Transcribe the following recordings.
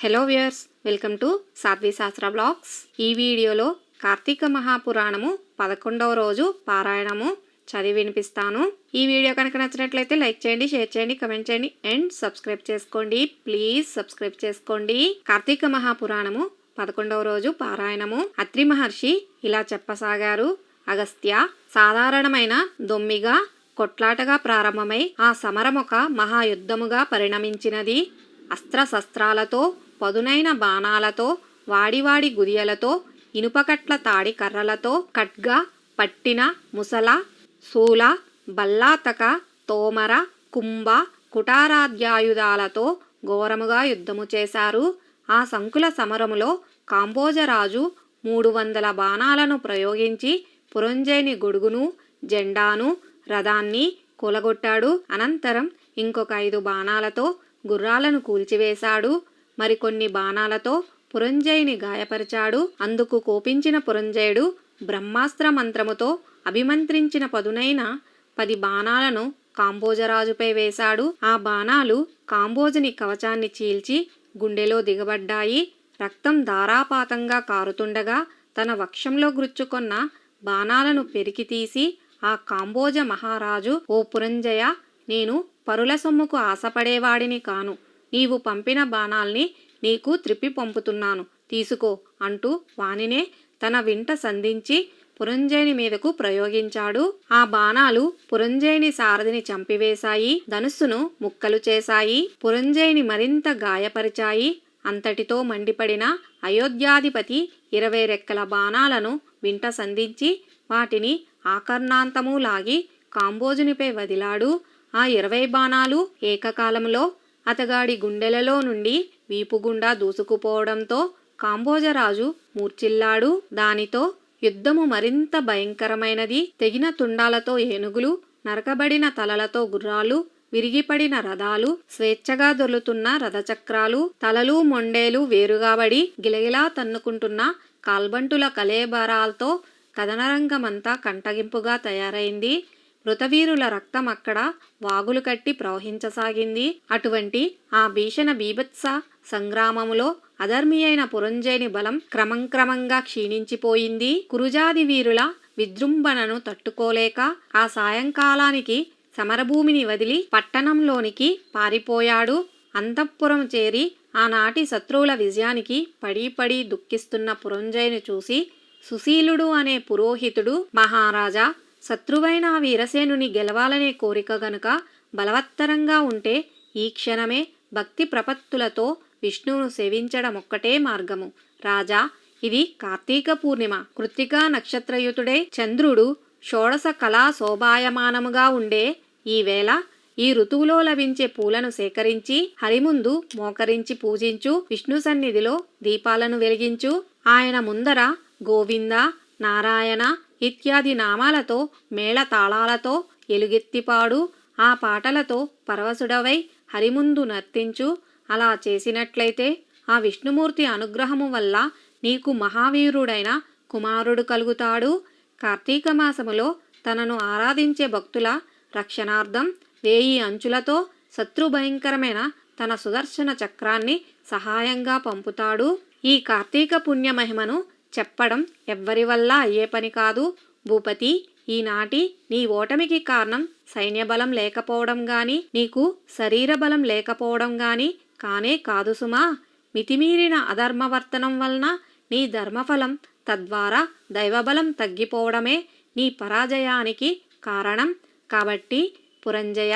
Hello viewers, welcome to సాధ్వి శాస్త్ర blogs. ఈ వీడియోలో కార్తీక మహాపురాణము 11వ రోజు పారాయణము చదివి వినిపిస్తాను. ఈ వీడియో కనుక నచ్చినట్లయితే లైక్ చేయండి, షేర్ చేయండి, కమెంట్ చేయండి అండ్ సబ్స్క్రైబ్ చేసుకోండి. ప్లీజ్ సబ్స్క్రైబ్ చేసుకోండి. కార్తీక మహాపురాణము 11వ రోజు పారాయణము. అత్రి మహర్షి ఇలా చెప్పసాగారు. అగస్త్య, సాధారణమైన దొమ్మిగా కొట్లాటగా ప్రారంభమై ఆ సమరమొక మహాయుద్ధముగా పరిణమించినది. అస్త్రశస్త్రాలతో, పదునైన బాణాలతో, వాడివాడి గుదియలతో, ఇనుపకట్ల తాడి కర్రలతో, ఖడ్గ, పట్టిన, ముసల, శూల, బల్లాతక, తోమర, కుంభ, కుటారాధ్యాయుధాలతో ఘోరముగా యుద్ధము చేశారు. ఆ సంకుల సమరములో కాంబోజరాజు 300 బాణాలను ప్రయోగించి పురంజయుని గొడుగును, జెండాను, రథాన్ని కూలగొట్టాడు. అనంతరం ఇంకొక 5 బాణాలతో గుర్రాలను కూల్చివేశాడు. మరికొన్ని బాణాలతో పురంజయుని గాయపరిచాడు. అందుకు కోపించిన పురంజయుడు బ్రహ్మాస్త్ర మంత్రముతో అభిమంత్రించిన పదునైన 10 బాణాలను కాంబోజరాజుపై వేశాడు. ఆ బాణాలు కాంబోజుని కవచాన్ని చీల్చి గుండెలో దిగబడ్డాయి. రక్తం ధారాపాతంగా కారుతుండగా తన వక్షంలో గుచ్చుకొన్న బాణాలను పెరికితీసి ఆ కాంబోజ మహారాజు, ఓ పురంజయ, నేను పరుల సొమ్ముకు ఆశపడేవాడిని కాను. నీవు పంపిన బాణాల్ని నీకు త్రిప్పి పంపుతున్నాను, తీసుకో అంటూ వానినే తన వింట సంధించి పురంజయుని మీదకు ప్రయోగించాడు. ఆ బాణాలు పురంజయుని సారథిని చంపివేశాయి, ధనుస్సును ముక్కలు చేశాయి, పురంజయుని మరింత గాయపరిచాయి. అంతటితో మండిపడిన అయోధ్యాధిపతి 20 రెక్కల బాణాలను వింట సంధించి వాటిని ఆకర్ణాంతము లాగి కాంబోజునిపై వదిలాడు. ఆ 20 బాణాలు ఏకకాలంలో అతగాడి గుండెలలో నుండి వీపుగుండా దూసుకుపోవడంతో కాంబోజరాజు మూర్ఛిల్లాడు. దానితో యుద్ధము మరింత భయంకరమైనది. తెగిన తుండాలతో ఏనుగులు, నరకబడిన తలలతో గుర్రాలు, విరిగిపడిన రథాలు, స్వేచ్ఛగా దొర్లుతున్న రథచక్రాలు, తలలు మొండేలు వేరుగాబడి గిలగిలా తన్నుకుంటున్న కాల్బంటుల కలేబరాలతో కథనరంగమంతా కంటగింపుగా తయారైంది. మృతవీరుల రక్తం అక్కడ వాగులు కట్టి ప్రవహించసాగింది. అటువంటి ఆ భీషణ బీభత్స సంగ్రామములో అధర్మి అయిన పురంజయుని బలం క్రమంగా క్షీణించిపోయింది. కురుజాది వీరుల విజృంభణను తట్టుకోలేక ఆ సాయంకాలానికి సమరభూమిని వదిలి పట్టణంలోనికి పారిపోయాడు. అంతఃపురం చేరి ఆనాటి శత్రువుల విజయానికి పడి దుఃఖిస్తున్న పురంజయుని చూసి సుశీలుడు అనే పురోహితుడు, మహారాజా, శత్రువైన వీరసేనుని గెలవాలనే కోరిక గనుక బలవత్తరంగా ఉంటే ఈ క్షణమే భక్తి ప్రపత్తులతో విష్ణువును సేవించడమొక్కటే మార్గము. రాజా, ఇది కార్తీక పూర్ణిమ, కృత్తికా నక్షత్రయుతుడై చంద్రుడు షోడశ కళా శోభాయమానముగా ఉండే ఈ వేళ ఈ ఋతువులో లభించే పూలను సేకరించి హరిముందు మోకరించి పూజించు. విష్ణు సన్నిధిలో దీపాలను వెలిగించు. ఆయన ముందర గోవింద, నారాయణ ఇత్యాది నామాలతో మేళతాళాలతో ఎలుగెత్తిపాడు. ఆ పాటలతో పరవశుడవై హరిముందు నర్తించు. అలా చేసినట్లయితే ఆ విష్ణుమూర్తి అనుగ్రహము వల్ల నీకు మహావీరుడైన కుమారుడు కలుగుతాడు. కార్తీక మాసములో తనను ఆరాధించే భక్తుల రక్షణార్థం 1000 అంచులతో శత్రుభయంకరమైన తన సుదర్శన చక్రాన్ని సహాయంగా పంపుతాడు. ఈ కార్తీక పుణ్య మహిమను చెప్పడం ఎవ్వరి వల్ల అయ్యే పని కాదు. భూపతి, ఈనాటి నీ ఓటమికి కారణం సైన్యబలం లేకపోవడం గాని, నీకు శరీర బలం లేకపోవడం గాని కానే కాదు సుమా. మితిమీరిన అధర్మవర్తనం వలన నీ ధర్మఫలం, తద్వారా దైవబలం తగ్గిపోవడమే నీ పరాజయానికి కారణం. కాబట్టి పురంజయ,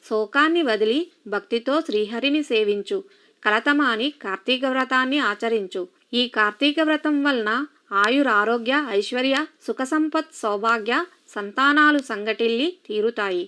శోకాన్ని వదిలి భక్తితో శ్రీహరిని సేవించు. కలతమాని కార్తీక వ్రతాన్ని ఆచరించు. ఈ కార్తీక వ్రతం వలన ఆయురారోగ్య ఐశ్వర్య సుఖ సంపత్ సౌభాగ్య సంతానాలు సంగటిల్లి తీరుతాయి.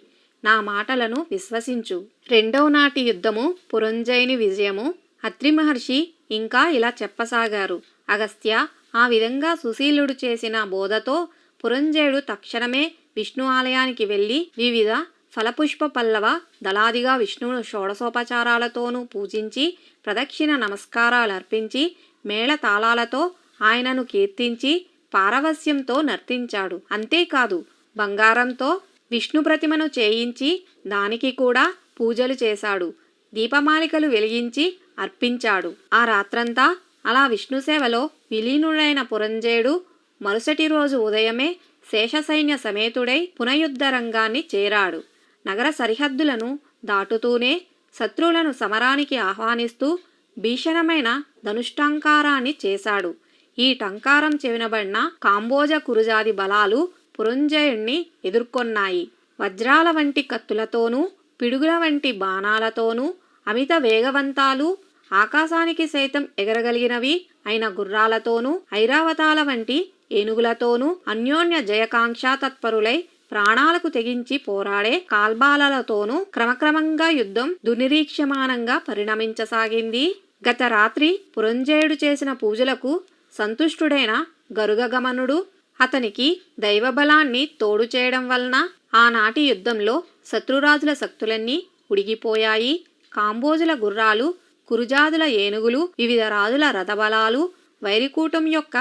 నా మాటలను విశ్వసించు. 2వ నాటి యుద్ధము, పురంజయుని విజయము. అత్రి మహర్షి ఇంకా ఇలా చెప్పసాగారు. అగస్త్య, ఆ విధంగా సుశీలుడు చేసిన బోధతో పురంజయుడు తక్షణమే విష్ణు ఆలయానికి వెళ్ళి వివిధ ఫలపుష్ప పల్లవ దళాదిగా విష్ణువును షోడశోపచారాలతోనూ పూజించి ప్రదక్షిణ నమస్కారాలు అర్పించి మేళతాళాలతో ఆయనను కీర్తించి పారవస్యంతో నర్తించాడు. అంతేకాదు, బంగారంతో విష్ణు ప్రతిమను చేయించి దానికి కూడా పూజలు చేశాడు. దీపమాలికలు వెలిగించి అర్పించాడు. ఆ రాత్రంతా అలా విష్ణు సేవలో విలీనుడైన పురంజయుడు మరుసటి రోజు ఉదయమే శేషసైన్య సమేతుడై పునయుద్ధ రంగాన్ని చేరాడు. నగర సరిహద్దులను దాటుతూనే శత్రువులను సమరానికి ఆహ్వానిస్తూ భీషణమైన ధనుష్టంకారాన్ని చేశాడు. ఈ టంకారం చెవినబడిన కాంబోజ కురుజాది బలాలు పురంజయుణ్ణి ఎదుర్కొన్నాయి. వజ్రాల వంటి కత్తులతోనూ పిడుగుల వంటి బాణాలతోనూ అమిత వేగవంతాలు, ఆకాశానికి సైతం ఎగరగలిగినవి అయిన గుర్రాలతోనూ ఐరావతాల వంటి ఏనుగులతోనూ అన్యోన్య జయకాంక్షా తత్పరులై ప్రాణాలకు తెగించి పోరాడే కాల్బాలతోనూ క్రమక్రమంగా యుద్ధం దుర్నిరీక్ష్యమానంగా పరిణమించసాగింది. గత రాత్రి పురంజయుడు చేసిన పూజలకు సంతుష్టుడైన గరుగగమనుడు అతనికి దైవబలాన్ని తోడు చేయడం వలన ఆనాటి యుద్ధంలో శత్రురాజుల శక్తులన్నీ ఉడిగిపోయాయి. కాంబోజుల గుర్రాలు, కురుజాదుల ఏనుగులు, వివిధ రాజుల రథబలాలు, వైరికూటం యొక్క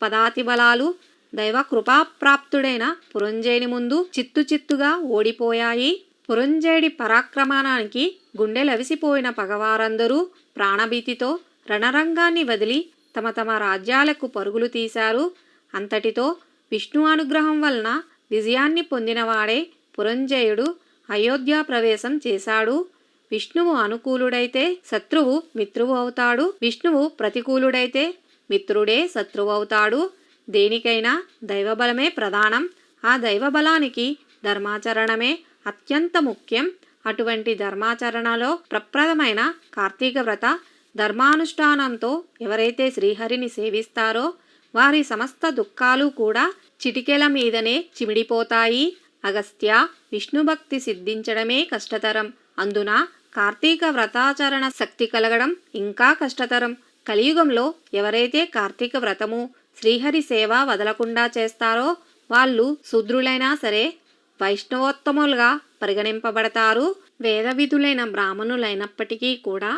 పదాతి బలాలు దైవ కృపాప్రాప్తుడైన పురంజయుని ముందు చిత్తుచిత్తుగా ఓడిపోయాయి. పురంజయుడి పరాక్రమానికి గుండెలవిసిపోయిన పగవారందరూ ప్రాణభీతితో రణరంగాన్ని వదిలి తమ తమ రాజ్యాలకు పరుగులు తీశారు. అంతటితో విష్ణు అనుగ్రహం వలన విజయాన్ని పొందినవాడే పురంజయుడు అయోధ్య ప్రవేశం చేశాడు. విష్ణువు అనుకూలుడైతే శత్రువు మిత్రువు అవుతాడు. విష్ణువు ప్రతికూలుడైతే మిత్రుడే శత్రువు అవుతాడు. దేనికైనా దైవబలమే ప్రధానం. ఆ దైవబలానికి ధర్మాచరణమే అత్యంత ముఖ్యం. అటువంటి ధర్మాచరణలో ప్రప్రదమైన కార్తీక వ్రత ధర్మానుష్ఠానంతో ఎవరైతే శ్రీహరిని సేవిస్తారో వారి సమస్త దుఃఖాలు కూడా చిటికెల మీదనే చిమిడిపోతాయి. అగస్త్య, విష్ణుభక్తి సిద్ధించడమే కష్టతరం. అందున కార్తీక వ్రతాచరణ శక్తి కలగడం ఇంకా కష్టతరం. కలియుగంలో ఎవరైతే కార్తీక వ్రతము, శ్రీహరి సేవ వదలకుండా చేస్తారో వాళ్ళు శూద్రులైనా సరే వైష్ణవోత్తములుగా పరిగణింపబడతారు. వేదవిధులైన బ్రాహ్మణులైనప్పటికీ కూడా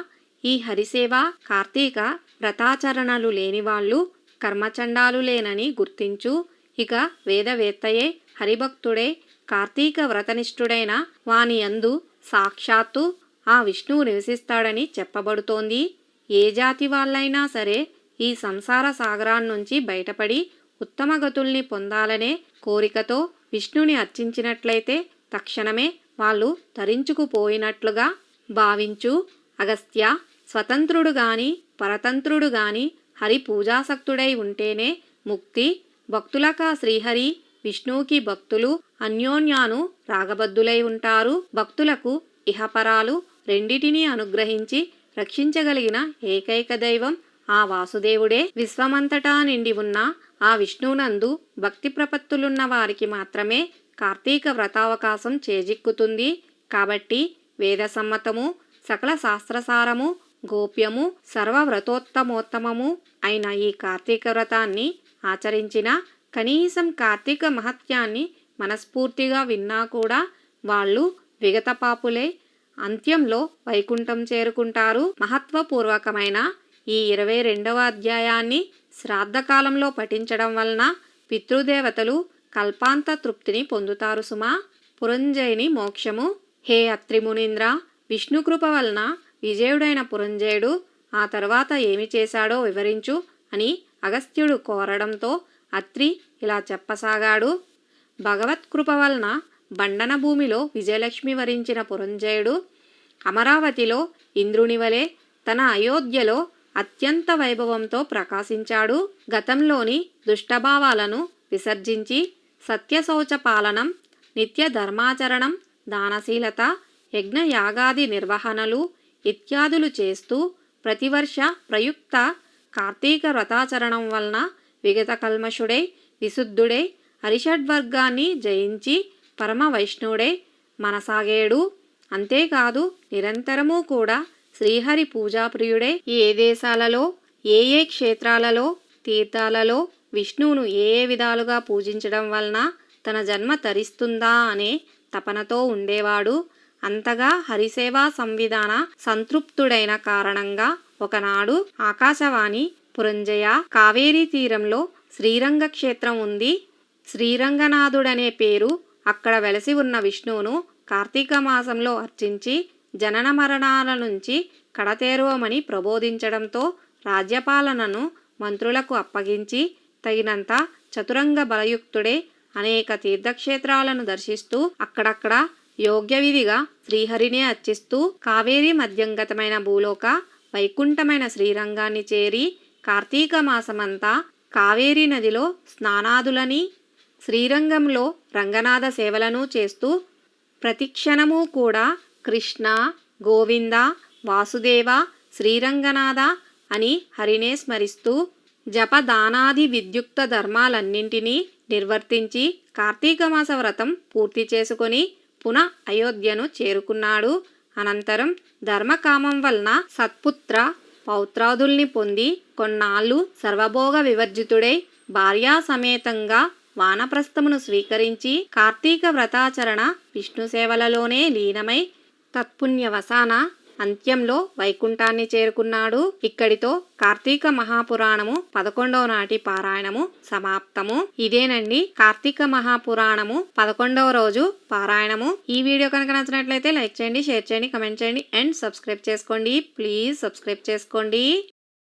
ఈ హరిసేవ, కార్తీక వ్రతాచరణలు లేని వాళ్ళు కర్మచండాలులేనని గుర్తించు. ఇక వేదవేత్తయే హరిభక్తుడే కార్తీక వ్రతనిష్ఠుడైన వాని యందు సాక్షాత్తు ఆ విష్ణువు నివసిస్తాడని చెప్పబడుతోంది. ఏ జాతి వాళ్ళైనా సరే ఈ సంసార సాగరాన్నించి బయటపడి ఉత్తమ గతుల్ని పొందాలనే కోరికతో విష్ణుని అర్చించినట్లయితే తక్షణమే వాళ్ళు తరించుకుపోయినట్లుగా భావించు. అగస్త్య, స్వతంత్రుడు గాని పరతంత్రుడు గాని హరి పూజాసక్తుడై ఉంటేనే ముక్తి. భక్తులకా శ్రీహరి, విష్ణువుకి భక్తులు అన్యోన్యాను రాగబద్ధులై ఉంటారు. భక్తులకు ఇహపరాలు రెండిటినీ అనుగ్రహించి రక్షించగలిగిన ఏకైక దైవం ఆ వాసుదేవుడే. విశ్వమంతటా నిండి ఉన్న ఆ విష్ణువునందు భక్తి ప్రపత్తులున్న వారికి మాత్రమే కార్తీక వ్రతావకాశం చేజిక్కుతుంది. కాబట్టి వేదసమ్మతము, సకల శాస్త్రసారము, గోప్యము, సర్వవ్రతోత్తమోత్తమము అయిన ఈ కార్తీక వ్రతాన్ని ఆచరించిన కనీసం కార్తీక మహత్యాన్ని మనస్ఫూర్తిగా విన్నా కూడా వాళ్ళు విగత పాపులే అంత్యంలో వైకుంఠం చేరుకుంటారు. మహత్వపూర్వకమైన ఈ 22వ అధ్యాయాన్ని శ్రాద్ధకాలంలో పఠించడం వలన పితృదేవతలు కల్పాంత తృప్తిని పొందుతారు సుమా. పురంజయుని మోక్షము. హే అత్రిమునీంద్ర, విష్ణుకృప వలన విజయుడైన పురంజయుడు ఆ తర్వాత ఏమి చేశాడో వివరించు అని అగస్త్యుడు కోరడంతో అత్రి ఇలా చెప్పసాగాడు. భగవత్కృప వలన బండన భూమిలో విజయలక్ష్మి వరించిన పురంజయుడు అమరావతిలో ఇంద్రుని వలె తన అయోధ్యలో అత్యంత వైభవంతో ప్రకాశించాడు. గతంలోని దుష్టభావాలను విసర్జించి సత్యశౌచ పాలనం, నిత్య ధర్మాచరణం, దానశీలత, యజ్ఞయాగాది నిర్వహణలు ఇత్యాదులు చేస్తూ ప్రతివర్ష ప్రయుక్త కార్తీక వ్రతాచరణం వలన విగత కల్మషుడై విశుద్ధుడై అరిషడ్వర్గాన్ని జయించి పరమ వైష్ణవుడై మనసాగేడు. అంతేకాదు నిరంతరము కూడా శ్రీహరి పూజాప్రియుడై ఏ దేశాలలో ఏ ఏ క్షేత్రాలలో తీర్థాలలో విష్ణువును ఏ ఏ విధాలుగా పూజించడం వలన తన జన్మ తరిస్తుందా అనే తపనతో ఉండేవాడు. అంతగా హరిసేవా సంవిధాన సంతృప్తుడైన కారణంగా ఒకనాడు ఆకాశవాణి, పురంజయ, కావేరీ తీరంలో శ్రీరంగ క్షేత్రం ఉంది. శ్రీరంగనాథుడనే పేరు అక్కడ వెలసి ఉన్న విష్ణువును కార్తీక మాసంలో అర్చించి జనన మరణాల నుంచి కడతేరువమని ప్రబోధించడంతో రాజ్యపాలనను మంత్రులకు అప్పగించి తగినంత చతురంగ బలయుక్తుడే అనేక తీర్థక్షేత్రాలను దర్శిస్తూ అక్కడక్కడ యోగ్యవిధిగా శ్రీహరినే అర్చిస్తూ కావేరీ మధ్యంగతమైన భూలోక వైకుంఠమైన శ్రీరంగాన్ని చేరి కార్తీక మాసమంతా కావేరీ నదిలో స్నానాదులని శ్రీరంగంలో రంగనాథ సేవలను చేస్తూ ప్రతిక్షణము కూడా కృష్ణ గోవింద వాసుదేవ శ్రీరంగనాథ అని హరినే స్మరిస్తూ జపదానాది విద్యుక్త ధర్మాలన్నింటినీ నిర్వర్తించి కార్తీక మాస వ్రతం పూర్తి చేసుకొని పునః అయోధ్యను చేరుకున్నాడు. అనంతరం ధర్మకామం వలన సత్పుత్ర పౌత్రాదుల్ని పొంది కొన్నాళ్ళు సర్వభోగ వివర్జితుడై భార్యా సమేతంగా వానప్రస్థమును స్వీకరించి కార్తీక వ్రతాచరణ విష్ణు సేవలలోనే లీనమై తత్పుణ్యవసాన అంత్యంలో వైకుంఠాన్ని చేరుకున్నాడు. ఇక్కడితో కార్తీక మహాపురాణము 11వ నాటి పారాయణము సమాప్తము. ఇదేనండి కార్తీక మహాపురాణము 11వ రోజు పారాయణము. ఈ వీడియో కనుక నచ్చినట్లయితే లైక్ చేయండి, షేర్ చేయండి, కమెంట్ చేయండి అండ్ సబ్స్క్రైబ్ చేసుకోండి. ప్లీజ్ సబ్స్క్రైబ్ చేసుకోండి.